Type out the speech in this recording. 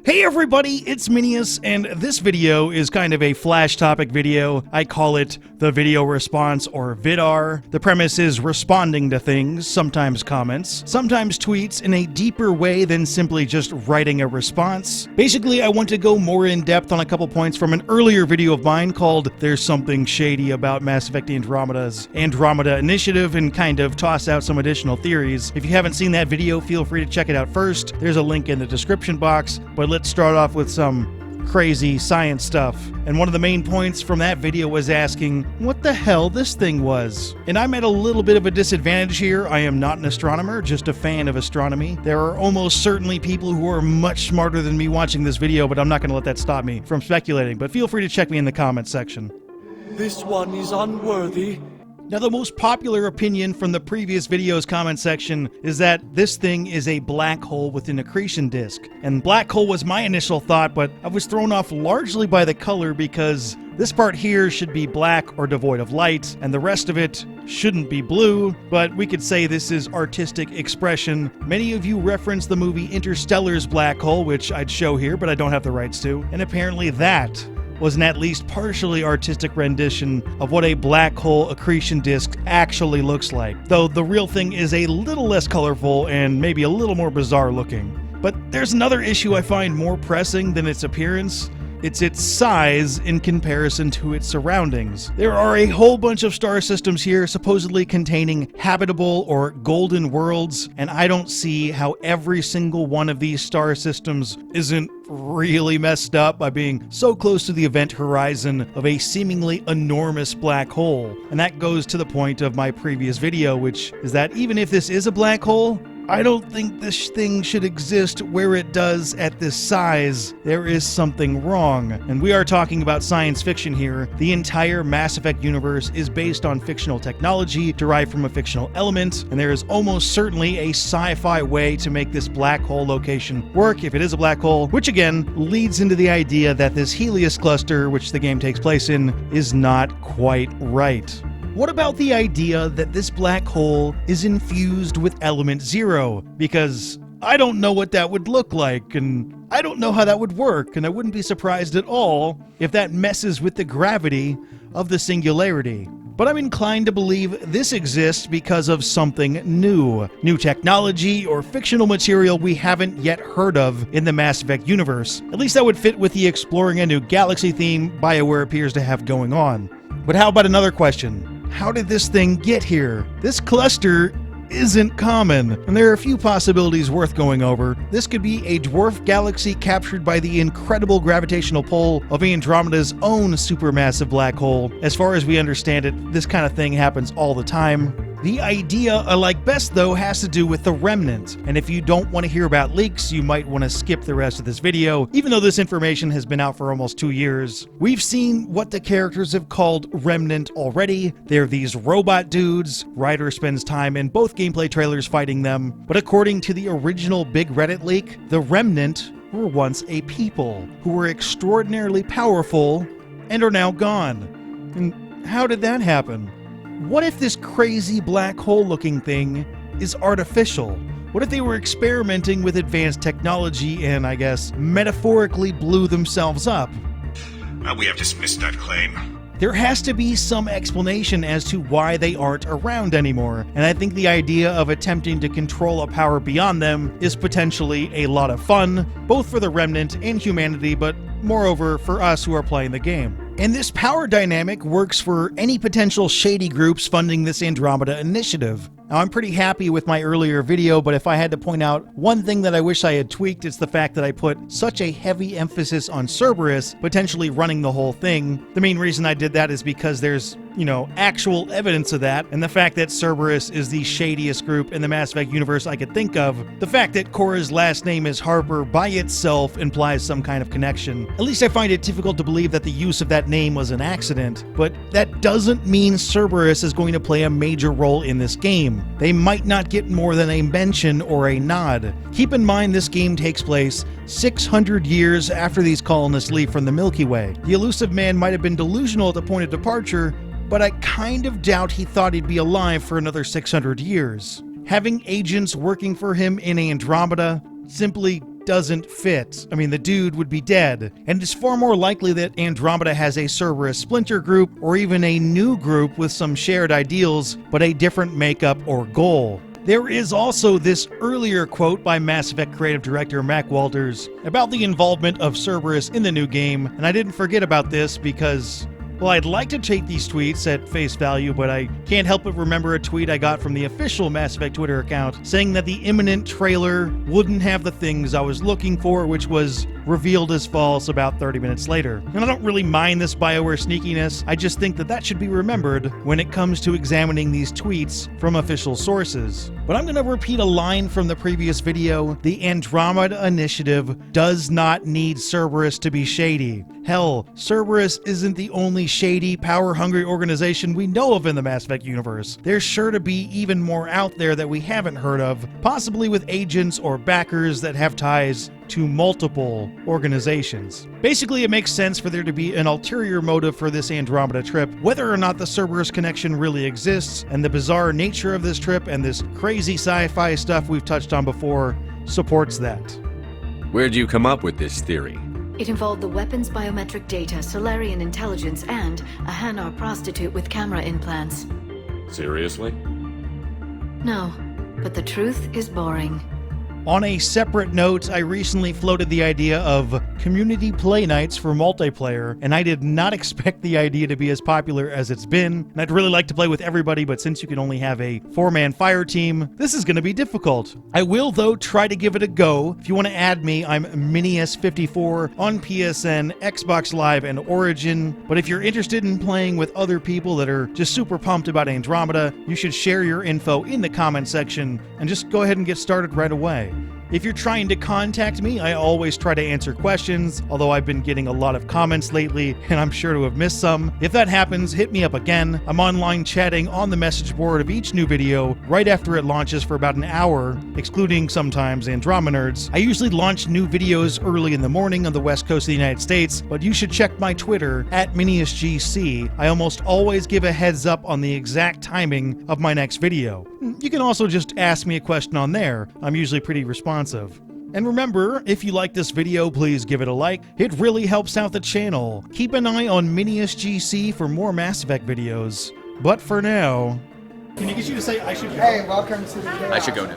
Hey everybody, it's Minius, and this video is kind of a flash topic video. I call it the video response, or VidR. The premise is responding to things, sometimes comments, sometimes tweets, in a deeper way than simply just writing a response. Basically, I want to go more in depth on a couple points from an earlier video of mine called There's Something Shady About Mass Effect Andromeda's Andromeda Initiative, and kind of toss out some additional theories. If you haven't seen that video, feel free to check it out first. There's a link in the description box, but let's start off with some crazy science stuff. And one of the main points from that video was asking what the hell this thing was. And I'm at a little bit of a disadvantage here. I am not an astronomer, just a fan of astronomy. There are almost certainly people who are much smarter than me watching this video, but I'm not going to let that stop me from speculating. But feel free to check me in the comments section. This one is unworthy. Now, the most popular opinion from the previous video's comment section is that this thing is a black hole with an accretion disk. And black hole was my initial thought, but I was thrown off largely by the color because this part here should be black or devoid of light, and the rest of it shouldn't be blue, but we could say this is artistic expression. Many of you referenced the movie Interstellar's black hole, which I'd show here, but I don't have the rights to, and apparently that was an at least partially artistic rendition of what a black hole accretion disk actually looks like, though the real thing is a little less colorful and maybe a little more bizarre looking. But there's another issue I find more pressing than its appearance. It's its size in comparison to its surroundings. There are a whole bunch of star systems here supposedly containing habitable or golden worlds, and I don't see how every single one of these star systems isn't really messed up by being so close to the event horizon of a seemingly enormous black hole. And that goes to the point of my previous video, which is that even if this is a black hole, I don't think this thing should exist where it does at this size. There is something wrong. And we are talking about science fiction here. The entire Mass Effect universe is based on fictional technology derived from a fictional element, and there is almost certainly a sci-fi way to make this black hole location work if it is a black hole, which again leads into the idea that this Helios cluster, which the game takes place in, is not quite right. What about the idea that this black hole is infused with element 0? Because I don't know what that would look like, and I don't know how that would work, and I wouldn't be surprised at all if that messes with the gravity of the singularity. But I'm inclined to believe this exists because of something new technology or fictional material we haven't yet heard of in the Mass Effect universe. At least that would fit with the exploring a new galaxy theme BioWare appears to have going on. But how about another question? How did this thing get here? This cluster isn't common, and there are a few possibilities worth going over. This could be a dwarf galaxy captured by the incredible gravitational pull of Andromeda's own supermassive black hole. As far as we understand it, this kind of thing happens all the time. The idea I like best, though, has to do with the remnant, and if you don't want to hear about leaks, you might want to skip the rest of this video, even though this information has been out for almost 2 years. We've seen what the characters have called remnant already. They're these robot dudes. Ryder spends time in both gameplay trailers fighting them, but according to the original big Reddit leak, the remnant were once a people who were extraordinarily powerful and are now gone. And how did that happen? What if this crazy black hole looking thing is artificial? What if they were experimenting with advanced technology and, I guess, metaphorically blew themselves up? We have dismissed that claim. There has to be some explanation as to why they aren't around anymore, and I think the idea of attempting to control a power beyond them is potentially a lot of fun, both for the Remnant and humanity, but moreover for us who are playing the game. And this power dynamic works for any potential shady groups funding this Andromeda initiative. Now, I'm pretty happy with my earlier video, but if I had to point out one thing that I wish I had tweaked, it's the fact that I put such a heavy emphasis on Cerberus potentially running the whole thing. The main reason I did that is because there's, actual evidence of that, and the fact that Cerberus is the shadiest group in the Mass Effect universe I could think of. The fact that Cora's last name is Harper by itself implies some kind of connection. At least I find it difficult to believe that the use of that name was an accident, but that doesn't mean Cerberus is going to play a major role in this game. They might not get more than a mention or a nod. Keep in mind this game takes place 600 years after these colonists leave from the Milky Way. The elusive man might have been delusional at the point of departure, but I kind of doubt he thought he'd be alive for another 600 years. Having agents working for him in Andromeda simply doesn't fit. I mean, the dude would be dead, and it's far more likely that Andromeda has a Cerberus splinter group, or even a new group with some shared ideals, but a different makeup or goal. There is also this earlier quote by Mass Effect creative director Mac Walters about the involvement of Cerberus in the new game, and I didn't forget about this because, well, I'd like to take these tweets at face value, but I can't help but remember a tweet I got from the official Mass Effect Twitter account saying that the imminent trailer wouldn't have the things I was looking for, which was revealed as false about 30 minutes later. And I don't really mind this BioWare sneakiness, I just think that should be remembered when it comes to examining these tweets from official sources. But I'm going to repeat a line from the previous video. The Andromeda Initiative does not need Cerberus to be shady. Hell, Cerberus isn't the only shady, power-hungry organization we know of in the Mass Effect universe. There's sure to be even more out there that we haven't heard of, possibly with agents or backers that have ties to multiple organizations. Basically, it makes sense for there to be an ulterior motive for this Andromeda trip. Whether or not the Cerberus connection really exists, and the bizarre nature of this trip and this crazy sci-fi stuff we've touched on before supports that. Where'd you come up with this theory? It involved the weapons biometric data, Solarian intelligence, and a Hanar prostitute with camera implants. Seriously? No, but the truth is boring. On a separate note, I recently floated the idea of community play nights for multiplayer, and I did not expect the idea to be as popular as it's been. And I'd really like to play with everybody, but since you can only have a 4-man fire team, this is going to be difficult. I will, though, try to give it a go. If you want to add me, I'm Minius54 on PSN, Xbox Live, and Origin. But if you're interested in playing with other people that are just super pumped about Andromeda, you should share your info in the comment section and just go ahead and get started right away. If you're trying to contact me, I always try to answer questions, although I've been getting a lot of comments lately, and I'm sure to have missed some. If that happens, hit me up again. I'm online chatting on the message board of each new video right after it launches for about an hour, excluding sometimes Andromeda nerds. I usually launch new videos early in the morning on the west coast of the United States, but you should check my Twitter, @MiniusGC. I almost always give a heads up on the exact timing of my next video. You can also just ask me a question on there. I'm usually pretty responsive. And remember, if you like this video, please give it a like. It really helps out the channel. Keep an eye on MiniusGC for more Mass Effect videos. But for now... Can I get you to say I should go? Hey, welcome to the chaos. I should go now.